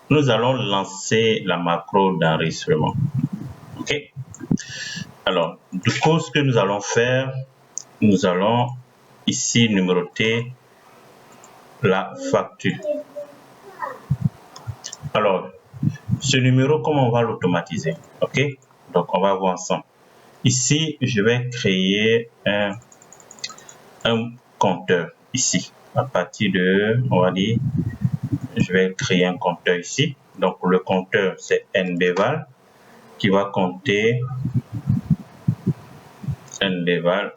nous allons lancer la macro d'enregistrement. OK? Alors, du coup, ce que nous allons faire, nous allons ici numéroter la facture. Alors, ce numéro, comment on va l'automatiser? OK? Donc, on va voir ensemble. Ici, je vais créer un compteur ici. À partir de, on va dire, je vais créer un compteur ici. Donc, le compteur, c'est NDeval qui va compter NDeval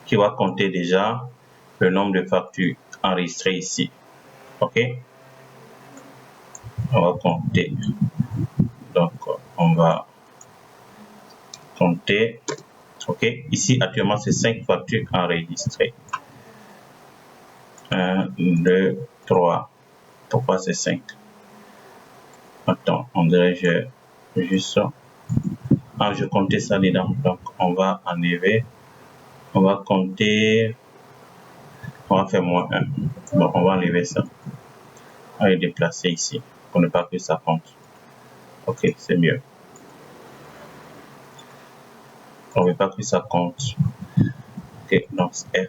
qui va compter déjà le nombre de factures enregistrées ici. OK? On va compter. Donc, on va compter. OK? Ici, actuellement, c'est 5 factures enregistrées. 1, 2, 3. Pourquoi c'est 5? Attends, on dirait que je juste ça. Ah, je comptais ça dedans. Donc, on va enlever. On va compter. On va faire moins 1. Bon, on va enlever ça. On va le déplacer ici pour ne pas que ça compte. OK, c'est mieux. On ne veut pas que ça compte. OK, donc F.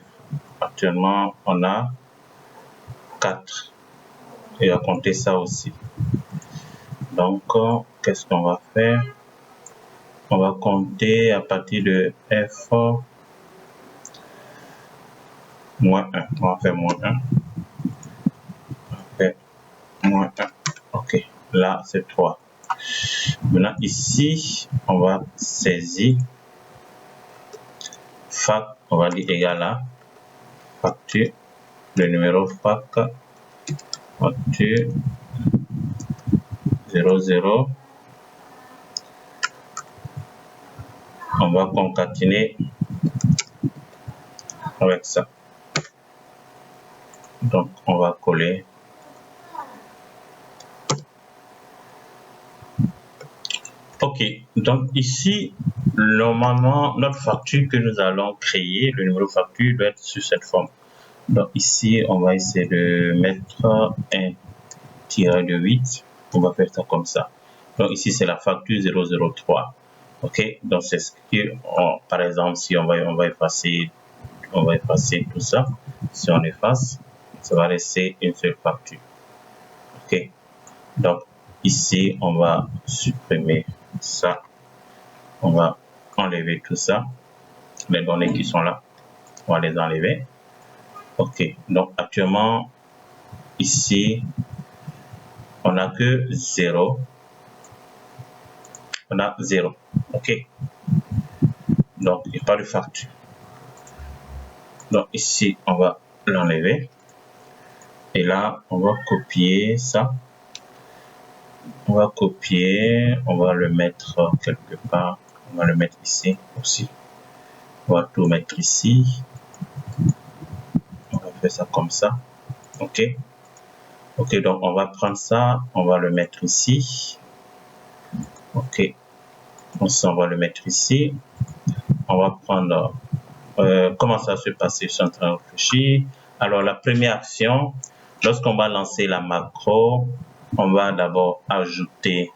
Actuellement, on a 4. Et on va compter ça aussi. Donc, qu'est-ce qu'on va faire? On va compter à partir de F moins 1. On va faire moins 1. On va faire moins 1. OK, là, c'est 3. Maintenant, ici, on va saisir fac, on va dire égal à facture, le numéro fac, facture 00. On va concaténer avec ça. Donc, on va coller. OK, donc ici, normalement, notre facture que nous allons créer, le numéro facture doit être sur cette forme. Donc ici, on va essayer de mettre un tiret de 8. On va faire ça comme ça. Donc ici, c'est la facture 003. OK, donc c'est ce que, par exemple, si on va effacer tout ça. Si on efface, ça va rester une seule facture. OK, donc ici, on va supprimer ça. On va enlever tout ça. Les données qui sont là, on va les enlever. OK, donc actuellement, ici, on n'a que 0. On a 0. OK, donc il n'y a pas de facture. Donc ici, on va l'enlever. Et là, on va copier ça. On va copier, on va le mettre quelque part. On va le mettre ici aussi. On va tout mettre ici. On va faire ça comme ça. OK. OK, donc on va prendre ça. On va le mettre ici. OK. On va le mettre ici. On va prendre... comment ça se passe? Je suis en train de réfléchir. Alors, la première action, lorsqu'on va lancer la macro, on va d'abord ajouter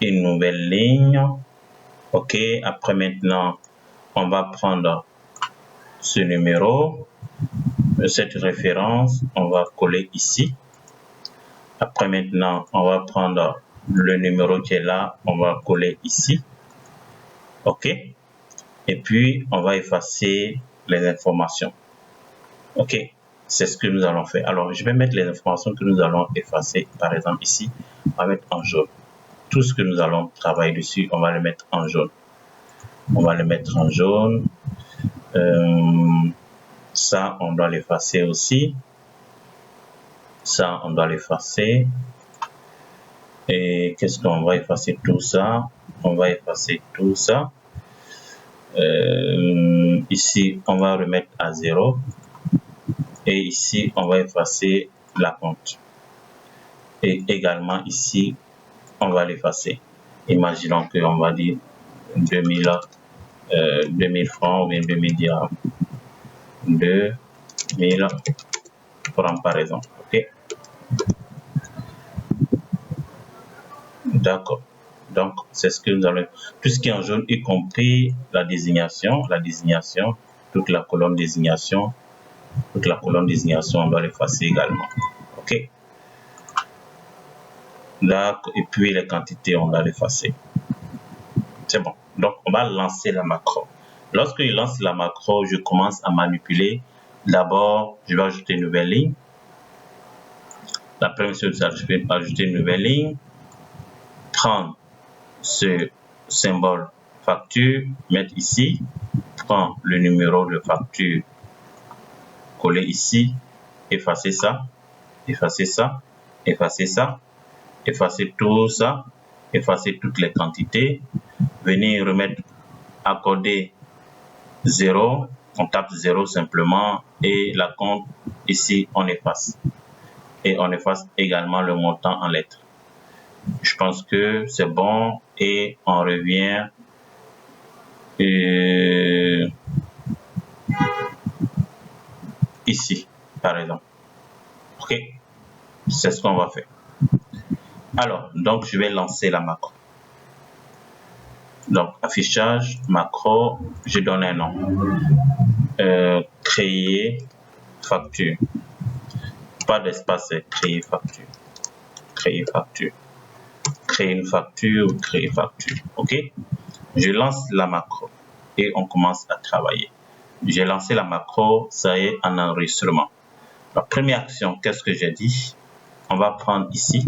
une nouvelle ligne. OK, après maintenant, on va prendre ce numéro, cette référence, on va coller ici. Après maintenant, on va prendre le numéro qui est là, on va coller ici. OK, et puis on va effacer les informations. OK, c'est ce que nous allons faire. Alors, je vais mettre les informations que nous allons effacer. Par exemple, ici, on va mettre en jaune. Tout ce que nous allons travailler dessus, on va le mettre en jaune. On va le mettre en jaune. Ça, on doit l'effacer aussi. Ça, on doit l'effacer. Et qu'est-ce qu'on va effacer tout ça? On va effacer tout ça. Ici, on va remettre à 0. Et ici, on va effacer la compte. Et également ici, on va l'effacer. Imaginons qu'on va dire 2000 francs ou bien 2000 dirhams. 2000 francs par exemple. OK. D'accord. Donc, c'est ce que nous allons... Tout ce qui est en jaune, y compris la désignation, toute la colonne désignation, on doit l'effacer également. OK. D'accord. Et puis, les quantités, on doit l'effacer. C'est bon. Donc, on va lancer la macro. Lorsque je lance la macro, je commence à manipuler. D'abord, je vais ajouter une nouvelle ligne. La première chose, je vais ajouter une nouvelle ligne. Prendre ce symbole facture, mettre ici, prendre le numéro de facture, coller ici, effacer ça, effacer ça, effacer ça, effacer tout ça, effacer toutes les quantités, venir remettre accorder 0, on tape 0 simplement et la compte ici on efface. Et on efface également le montant en lettres. Je pense que c'est bon et on revient ici par exemple. Ok, c'est ce qu'on va faire. Alors, donc je vais lancer la macro. Donc affichage, macro, je donne un nom. Créer facture. Pas d'espace, c'est créer facture. Créer facture. Créer une facture ou créer facture. Ok, je lance la macro et on commence à travailler. J'ai lancé la macro, ça y est, en enregistrement. La première action, qu'est-ce que j'ai dit? On va prendre ici,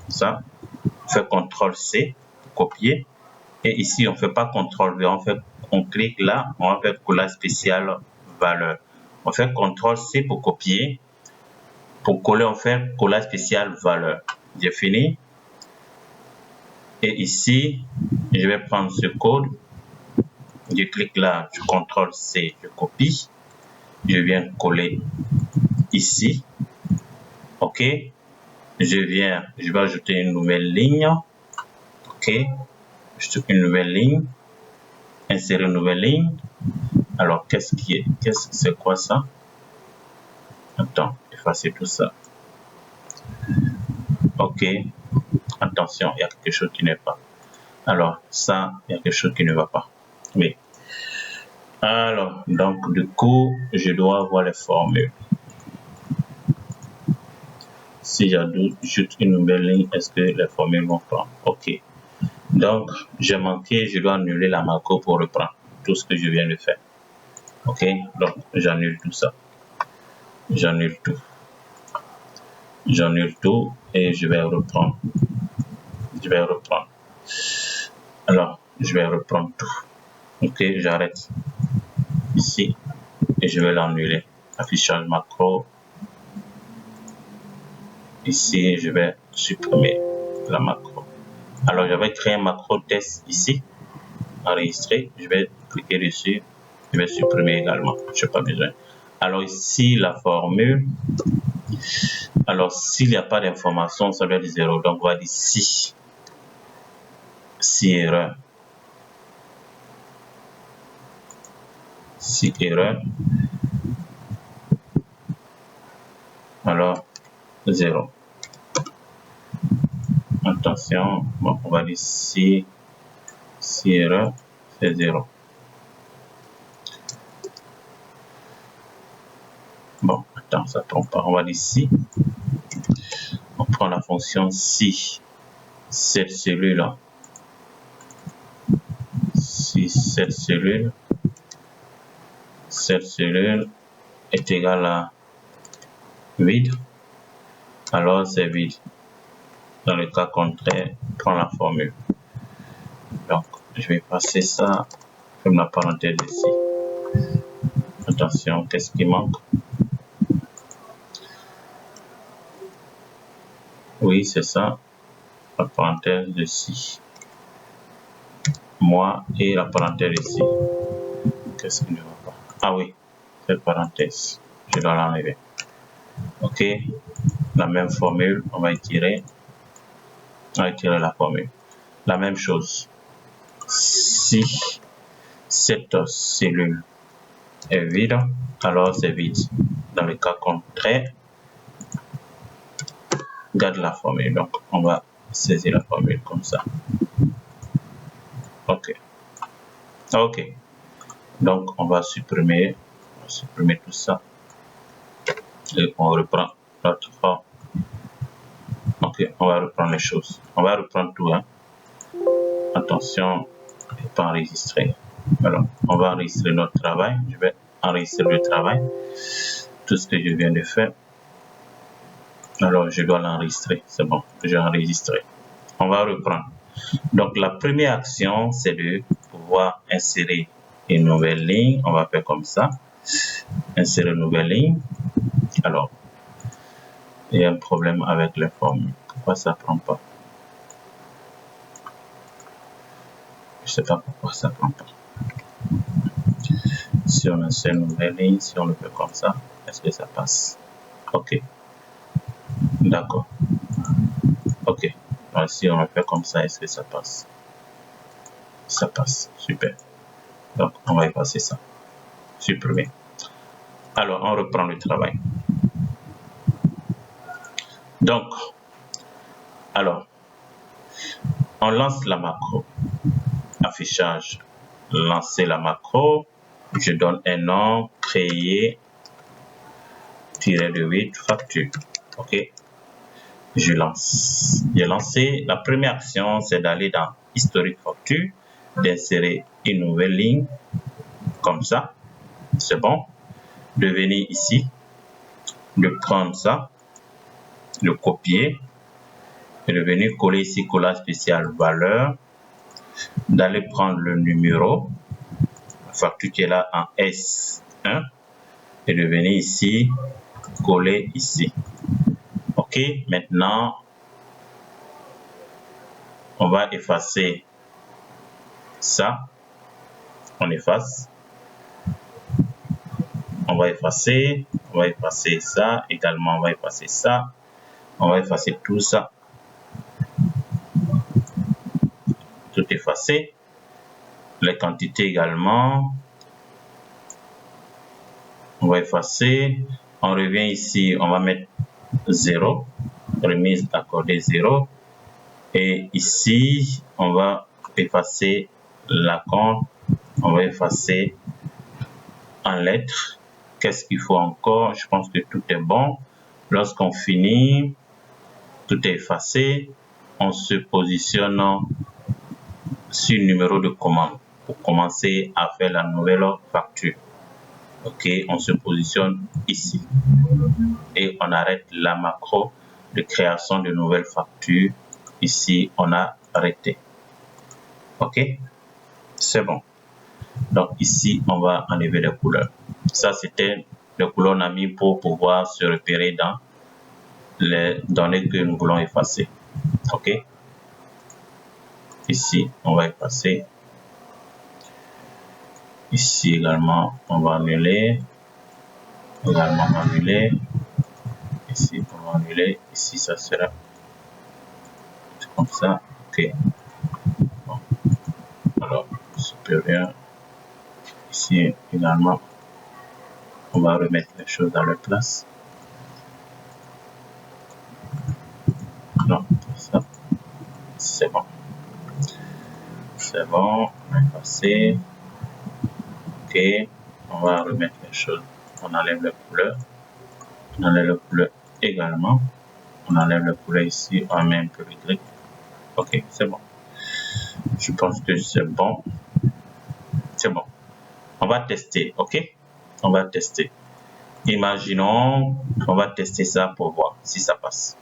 ça, on fait CTRL-C, copier, et ici, on ne fait pas CTRL-V, on clique là, on va faire collage spécial valeur. On fait CTRL-C pour copier, pour coller, on fait collage spécial valeur. J'ai fini. Et ici, je vais prendre ce code, je clique là, je CTRL-C, je copie, je viens coller ici, ok, je vais ajouter une nouvelle ligne, ok, une nouvelle ligne, insérer une nouvelle ligne. Alors c'est quoi ça? Attends, effacer tout ça. Ok, attention, il y a quelque chose qui n'est pas. Alors ça, il y a quelque chose qui ne va pas. Oui. Alors, donc du coup, je dois avoir les formules. Si j'ajoute une nouvelle ligne, est-ce que les formules vont prendre? Ok. Donc, j'ai manqué, je dois annuler la macro pour reprendre tout ce que je viens de faire. Ok, donc j'annule tout ça. J'annule tout. J'annule tout et je vais reprendre. Alors, je vais reprendre tout. Ok, j'arrête ici et je vais l'annuler. Affichage macro. Ici, je vais supprimer la macro. Alors, je vais créer un macro test ici, enregistrer. Je vais cliquer dessus. Je vais supprimer également. Je n'ai pas besoin. Alors, ici, la formule. Alors, s'il n'y a pas d'information, ça doit être 0. Donc, on va dire si. Si erreur. Si erreur. Alors, 0. Attention, bon, on va dire si erreur, c'est 0. Bon, attends, ça trompe pas. On va dire si. On prend la fonction si cette cellule-là. Si cette cellule est égale à vide, alors c'est vide. Dans le cas contraire, prends la formule. Donc, je vais passer ça comme la parenthèse ici. Attention, qu'est-ce qui manque? Oui, c'est ça. La parenthèse de si. Moi et la parenthèse ici. Qu'est-ce qui ne va pas? Ah oui, cette parenthèse. Je dois l'enlever. Ok. La même formule, on va étirer. On va étirer la formule. La même chose. Si cette cellule est vide, alors c'est vide. Dans le cas contraire, garde la formule. Donc, on va saisir la formule comme ça. Ok. Ok. Donc, on va supprimer tout ça. Et on reprend notre forme. Ok, on va reprendre les choses. On va reprendre tout. Hein. Attention, ne pas enregistrer. Alors, on va enregistrer notre travail. Je vais enregistrer le travail. Tout ce que je viens de faire. Alors, je dois l'enregistrer. C'est bon, j'ai enregistré. On va reprendre. Donc, la première action, c'est de pouvoir insérer une nouvelle ligne. On va faire comme ça. Insérer une nouvelle ligne. Alors, il y a un problème avec les formules. Pourquoi ça ne prend pas? Je ne sais pas pourquoi ça ne prend pas. Si on insère une nouvelle ligne, si on le fait comme ça, est-ce que ça passe? Ok. D'accord. Ok. Alors, si on le fait comme ça, est-ce que ça passe? Ça passe. Super. Donc, on va effacer ça. Supprimer. Alors, on reprend le travail. Donc, alors, on lance la macro. Affichage. Lancer la macro. Je donne un nom, créer, -8, facture. Ok. Je lance. J'ai lancé. La première action, c'est d'aller dans historique facture, d'insérer une nouvelle ligne, comme ça. C'est bon. De venir ici, de prendre ça, de copier, et de venir coller ici, collage spécial valeur, d'aller prendre le numéro, la facture qui est là en S1, et de venir ici, coller ici. Ok, maintenant, on va effacer ça. On efface. On va effacer ça également. On va effacer ça. On va effacer tout ça. Tout effacé. Les quantités également. On va effacer. On revient ici. On va mettre 0. Remise accordée 0. Et ici, on va effacer la compte. On va effacer en lettres. Qu'est-ce qu'il faut encore? Je pense que tout est bon. Lorsqu'on finit, tout est effacé. On se positionne sur le numéro de commande pour commencer à faire la nouvelle facture. Ok, on se positionne ici. Et on arrête la macro de création de nouvelles factures. Ici, on a arrêté. Ok, c'est bon. Donc ici, on va enlever les couleurs. Ça, c'était les couleurs qu'on a mis pour pouvoir se repérer dans les données que nous voulons effacer. Ok. Ici, on va effacer. Ici également, on va annuler. Également annuler. Ici, on va annuler. Ici, ça sera comme ça. Ok. Bon. Alors, supérieur. Ici également, on va remettre les choses dans leur place. Non, ça, c'est bon. C'est bon, on a effacé. Ok, on va remettre les choses. On enlève les couleurs. On enlève les couleurs également. On enlève les couleurs ici. On met un peu de gris. Ok, c'est bon. Je pense que c'est bon. C'est bon. On va tester, ok? On va tester. Imaginons qu'on va tester ça pour voir si ça passe.